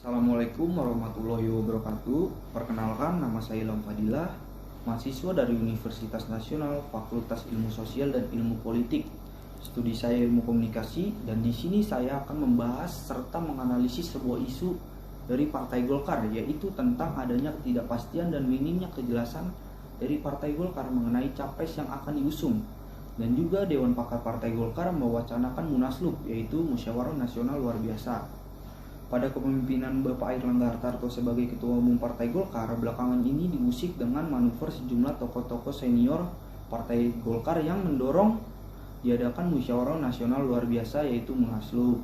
Assalamualaikum warahmatullahi wabarakatuh. Perkenalkan, nama saya Ilham Fadilah, mahasiswa dari Universitas Nasional, Fakultas Ilmu Sosial dan Ilmu Politik. Studi saya Ilmu Komunikasi, dan di sini saya akan membahas serta menganalisis sebuah isu dari Partai Golkar, yaitu tentang adanya ketidakpastian dan minimnya kejelasan dari Partai Golkar mengenai capres yang akan diusung. Dan juga Dewan Pakar Partai Golkar mewacanakan Munaslup, yaitu Musyawarah Nasional Luar Biasa. Pada kepemimpinan Bapak Airlangga Hartarto sebagai Ketua Umum Partai Golkar, belakangan ini diusik dengan manuver sejumlah tokoh-tokoh senior Partai Golkar yang mendorong diadakan Musyawarah Nasional Luar Biasa, yaitu Munaslup.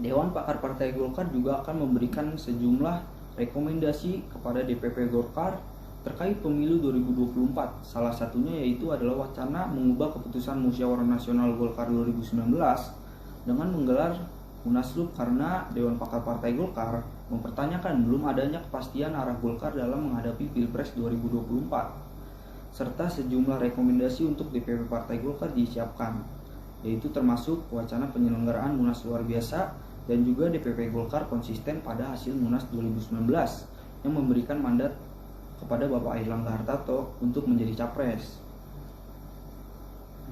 Dewan Pakar Partai Golkar juga akan memberikan sejumlah rekomendasi kepada DPP Golkar terkait pemilu 2024. Salah satunya yaitu adalah wacana mengubah keputusan Musyawarah Nasional Golkar 2019 dengan menggelar Munaslup, karena Dewan Pakar Partai Golkar mempertanyakan belum adanya kepastian arah Golkar dalam menghadapi Pilpres 2024, serta sejumlah rekomendasi untuk DPP Partai Golkar disiapkan, yaitu termasuk wacana penyelenggaraan Munas luar biasa, dan juga DPP Golkar konsisten pada hasil Munas 2019 yang memberikan mandat kepada Bapak Airlangga Hartarto untuk menjadi capres.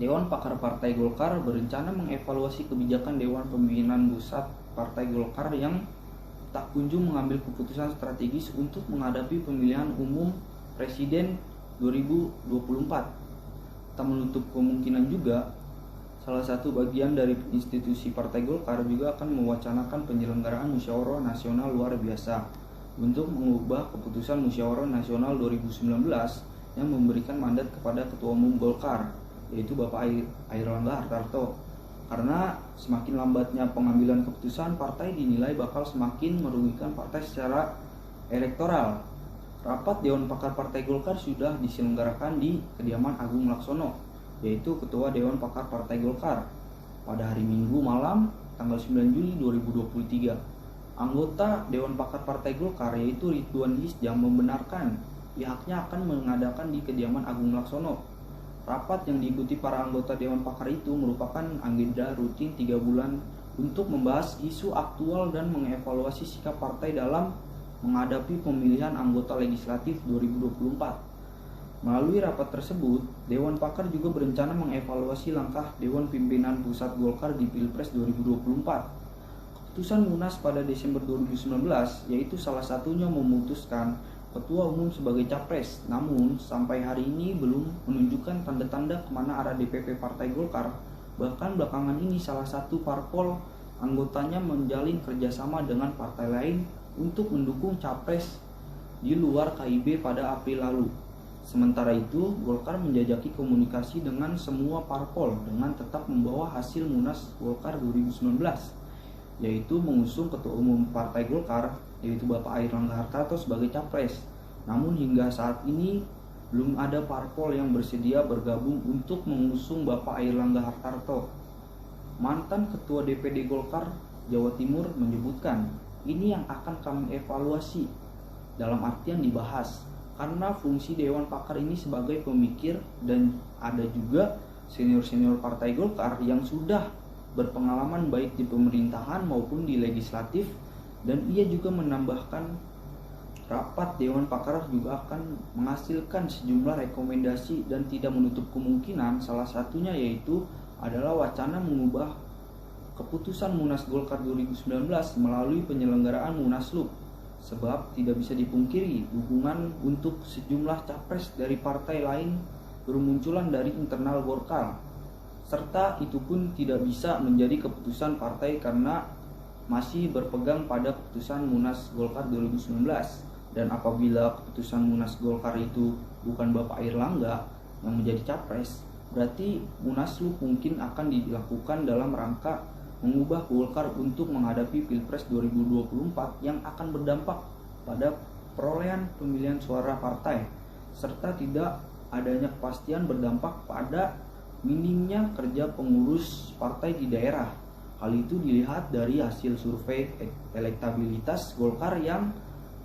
Dewan Pakar Partai Golkar berencana mengevaluasi kebijakan Dewan Pembinaan Pusat Partai Golkar yang tak kunjung mengambil keputusan strategis untuk menghadapi pemilihan umum Presiden 2024. Tak menutup kemungkinan juga salah satu bagian dari institusi Partai Golkar juga akan mewacanakan penyelenggaraan Musyawarah Nasional Luar Biasa untuk mengubah keputusan Musyawarah Nasional 2019 yang memberikan mandat kepada Ketua Umum Golkar, yaitu Bapak Airlangga Hartarto. Karena semakin lambatnya pengambilan keputusan, partai dinilai bakal semakin merugikan partai secara elektoral. Rapat Dewan Pakar Partai Golkar sudah diselenggarakan di kediaman Agung Laksono, yaitu Ketua Dewan Pakar Partai Golkar, pada hari Minggu malam tanggal 9 Juli 2023. Anggota Dewan Pakar Partai Golkar yaitu Ridwan Hisjam membenarkan pihaknya akan mengadakan di kediaman Agung Laksono. Rapat yang diikuti para anggota Dewan Pakar itu merupakan agenda rutin 3 bulan untuk membahas isu aktual dan mengevaluasi sikap partai dalam menghadapi pemilihan anggota legislatif 2024. Melalui rapat tersebut, Dewan Pakar juga berencana mengevaluasi langkah Dewan Pimpinan Pusat Golkar di Pilpres 2024. Keputusan Munas pada Desember 2019 yaitu salah satunya memutuskan Ketua Umum sebagai capres, namun sampai hari ini belum menunjukkan tanda-tanda kemana arah DPP Partai Golkar. Bahkan belakangan ini salah satu parpol anggotanya menjalin kerjasama dengan partai lain untuk mendukung capres di luar KIB pada April lalu. Sementara itu, Golkar menjajaki komunikasi dengan semua parpol dengan tetap membawa hasil Munas Golkar 2019, yaitu mengusung Ketua Umum Partai Golkar, yaitu Bapak Airlangga Hartarto sebagai capres. Namun hingga saat ini belum ada parpol yang bersedia bergabung untuk mengusung Bapak Airlangga Hartarto. Mantan Ketua DPD Golkar Jawa Timur menyebutkan, ini yang akan kami evaluasi, dalam artian dibahas, karena fungsi Dewan Pakar ini sebagai pemikir, dan ada juga senior-senior Partai Golkar yang sudah berpengalaman baik di pemerintahan maupun di legislatif. Dan ia juga menambahkan, rapat Dewan Pakar juga akan menghasilkan sejumlah rekomendasi dan tidak menutup kemungkinan salah satunya yaitu adalah wacana mengubah keputusan Munas Golkar 2019 melalui penyelenggaraan Munaslup. Sebab tidak bisa dipungkiri dukungan untuk sejumlah capres dari partai lain bermunculan dari internal Golkar, serta itu pun tidak bisa menjadi keputusan partai karena masih berpegang pada keputusan Munas Golkar 2019. Dan apabila keputusan Munas Golkar itu bukan Bapak Airlangga yang menjadi capres, berarti Munaslup mungkin akan dilakukan dalam rangka mengubah Golkar untuk menghadapi Pilpres 2024 yang akan berdampak pada perolehan pemilihan suara partai, serta tidak adanya kepastian berdampak pada minimnya kerja pengurus partai di daerah. Hal itu dilihat dari hasil survei elektabilitas Golkar yang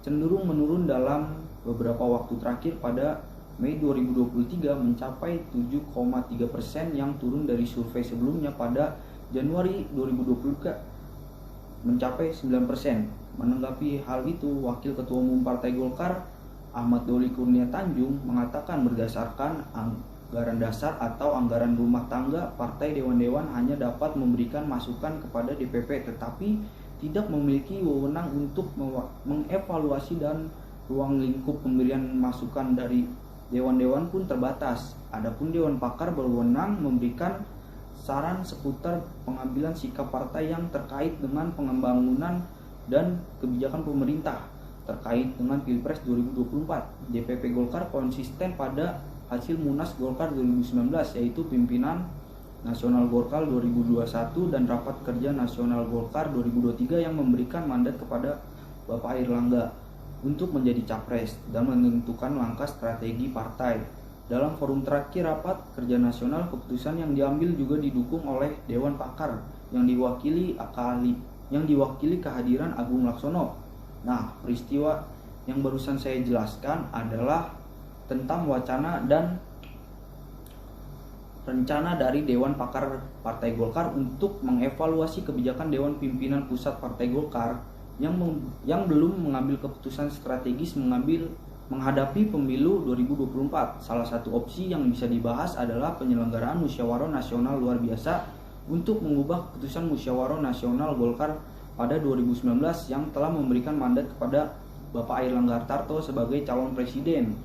cenderung menurun dalam beberapa waktu terakhir. Pada Mei 2023 mencapai 7,3% yang turun dari survei sebelumnya pada Januari 2023 mencapai 9%. Menanggapi hal itu, Wakil Ketua Umum Partai Golkar Ahmad Doli Kurnia Tanjung mengatakan berdasarkan anggaran dasar atau anggaran rumah tangga, partai dewan-dewan hanya dapat memberikan masukan kepada DPP tetapi tidak memiliki wewenang untuk mengevaluasi, dan ruang lingkup pemberian masukan dari dewan-dewan pun terbatas. Adapun Dewan Pakar berwenang memberikan saran seputar pengambilan sikap partai yang terkait dengan pembangunan dan kebijakan pemerintah terkait dengan Pilpres 2024. DPP Golkar konsisten pada hasil Munas Golkar 2019, yaitu pimpinan Nasional Golkar 2021 dan Rapat Kerja Nasional Golkar 2023 yang memberikan mandat kepada Bapak Airlangga untuk menjadi capres dan menentukan langkah strategi partai. Dalam forum terakhir Rapat Kerja Nasional, keputusan yang diambil juga didukung oleh Dewan Pakar yang diwakili kehadiran Agung Laksono. Nah, peristiwa yang barusan saya jelaskan adalah tentang wacana dan rencana dari Dewan Pakar Partai Golkar untuk mengevaluasi kebijakan Dewan Pimpinan Pusat Partai Golkar yang belum mengambil keputusan strategis menghadapi pemilu 2024. Salah satu opsi yang bisa dibahas adalah penyelenggaraan musyawarah nasional luar biasa untuk mengubah keputusan musyawarah nasional Golkar pada 2019 yang telah memberikan mandat kepada Bapak Airlangga Hartarto sebagai calon presiden.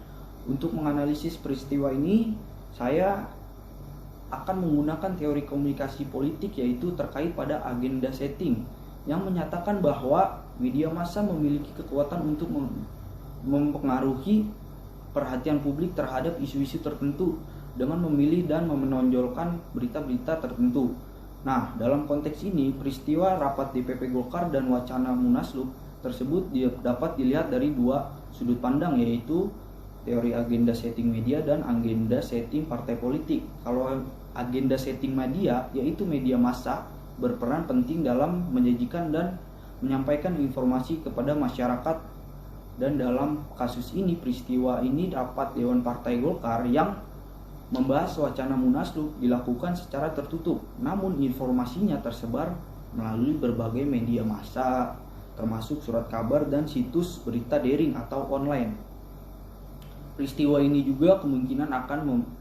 Untuk menganalisis peristiwa ini, saya akan menggunakan teori komunikasi politik, yaitu terkait pada agenda setting yang menyatakan bahwa media massa memiliki kekuatan untuk mempengaruhi perhatian publik terhadap isu-isu tertentu dengan memilih dan menonjolkan berita-berita tertentu. Nah, dalam konteks ini, peristiwa rapat DPP Golkar dan wacana Munaslup tersebut dapat dilihat dari dua sudut pandang, yaitu teori agenda setting media dan agenda setting partai politik. Kalau agenda setting media, yaitu media massa berperan penting dalam menyajikan dan menyampaikan informasi kepada masyarakat, dan dalam kasus ini peristiwa ini rapat Dewan Partai Golkar yang membahas wacana Munaslup dilakukan secara tertutup, namun informasinya tersebar melalui berbagai media massa termasuk surat kabar dan situs berita daring atau online. Peristiwa ini juga kemungkinan akan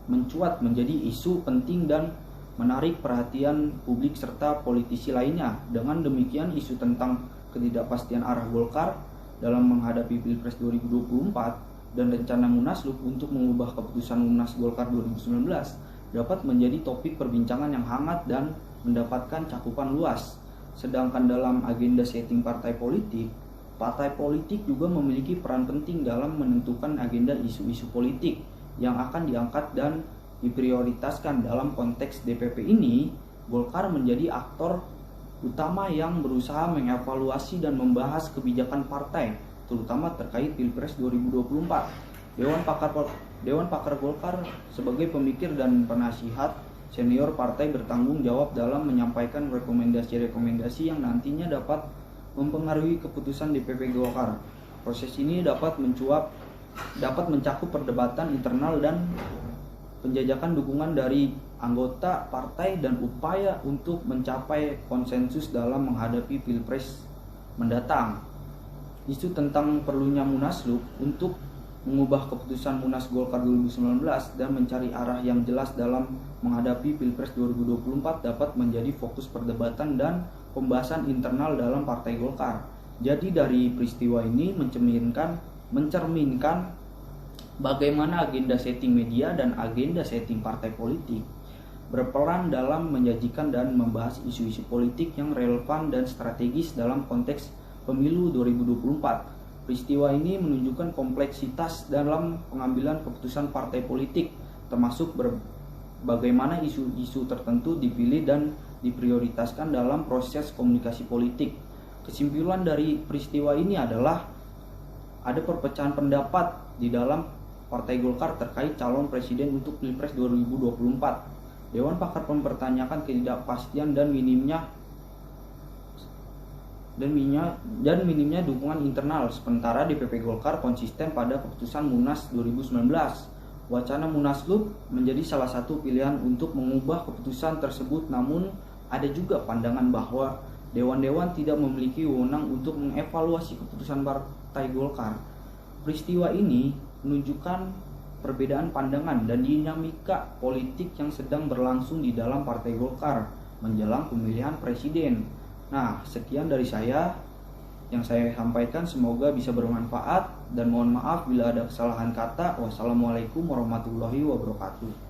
mencuat menjadi isu penting dan menarik perhatian publik serta politisi lainnya. Dengan demikian, isu tentang ketidakpastian arah Golkar dalam menghadapi Pilpres 2024 dan rencana Munaslup untuk mengubah keputusan Munas Golkar 2019 dapat menjadi topik perbincangan yang hangat dan mendapatkan cakupan luas. Sedangkan dalam agenda setting partai politik juga memiliki peran penting dalam menentukan agenda isu-isu politik yang akan diangkat dan diprioritaskan. Dalam konteks DPP ini, Golkar menjadi aktor utama yang berusaha mengevaluasi dan membahas kebijakan partai, terutama terkait Pilpres 2024. Dewan Pakar Golkar sebagai pemikir dan penasihat senior partai bertanggung jawab dalam menyampaikan rekomendasi-rekomendasi yang nantinya dapat mempengaruhi keputusan DPP Golkar. Proses ini dapat mencakup perdebatan internal dan penjajakan dukungan dari anggota partai dan upaya untuk mencapai konsensus dalam menghadapi Pilpres mendatang. Isu tentang perlunya Munaslup untuk mengubah keputusan Munas Golkar 2019 dan mencari arah yang jelas dalam menghadapi Pilpres 2024 dapat menjadi fokus perdebatan dan pembahasan internal dalam Partai Golkar. Jadi dari peristiwa ini mencerminkan bagaimana agenda setting media dan agenda setting partai politik berperan dalam menyajikan dan membahas isu-isu politik yang relevan dan strategis dalam konteks pemilu 2024. Peristiwa ini menunjukkan kompleksitas dalam pengambilan keputusan partai politik, termasuk bagaimana isu-isu tertentu dipilih dan diprioritaskan dalam proses komunikasi politik. Kesimpulan dari peristiwa ini adalah ada perpecahan pendapat di dalam Partai Golkar terkait calon presiden untuk Pilpres 2024. Dewan Pakar mempertanyakan ketidakpastian dan minimnya dukungan internal, sementara DPP Golkar konsisten pada keputusan Munas 2019. Wacana Munaslup menjadi salah satu pilihan untuk mengubah keputusan tersebut, namun ada juga pandangan bahwa Dewan-dewan tidak memiliki wewenang untuk mengevaluasi keputusan Partai Golkar. Peristiwa ini menunjukkan perbedaan pandangan dan dinamika politik yang sedang berlangsung di dalam Partai Golkar menjelang pemilihan presiden. Nah, sekian dari saya yang saya sampaikan, semoga bisa bermanfaat dan mohon maaf bila ada kesalahan kata. Wassalamualaikum warahmatullahi wabarakatuh.